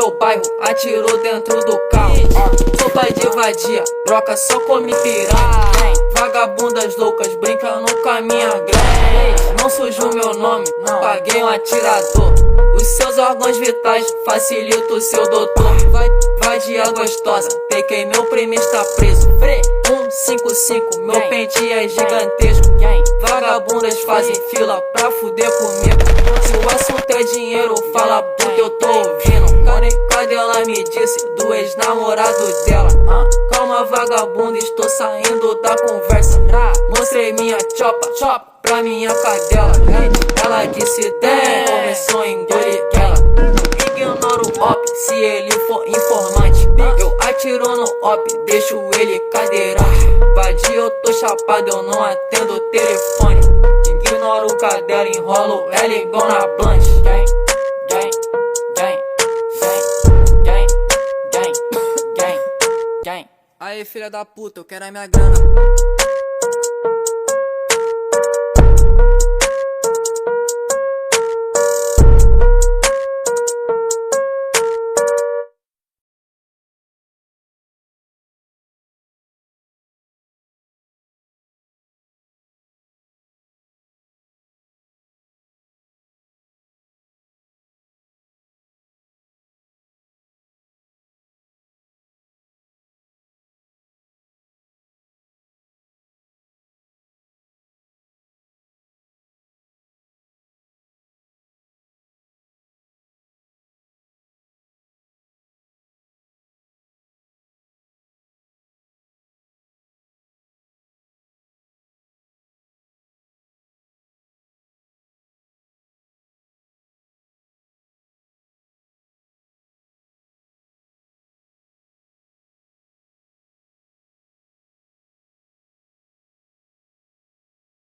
seu bairro, atirou dentro do carro. Sou pai de vadia, broca só come piranha. Vagabundas loucas brincando com a minha grana. Não surgiu meu nome, paguei um atirador. Os seus órgãos vitais facilita o seu doutor. Vadia gostosa, peguei meu primo está preso. 155, meu pente é gigantesco. Vagabundas fazem fila pra fuder comigo. Se o assunto é dinheiro, fala porque eu tô ouvindo. Cadê ela me disse do ex-namorado dela? Calma vagabunda, estou saindo da conversa. Mostrei minha chopa pra minha cadela. Ela disse tem, começou a engolir ela. Ignora o op se ele for informante. Eu atiro no op, deixo ele cadeirante. Vadia, eu tô chapado, eu não atendo o telefone. Ignoro o cadela, enrolo ela igual na blanche. Aí filha da puta, eu quero a minha grana.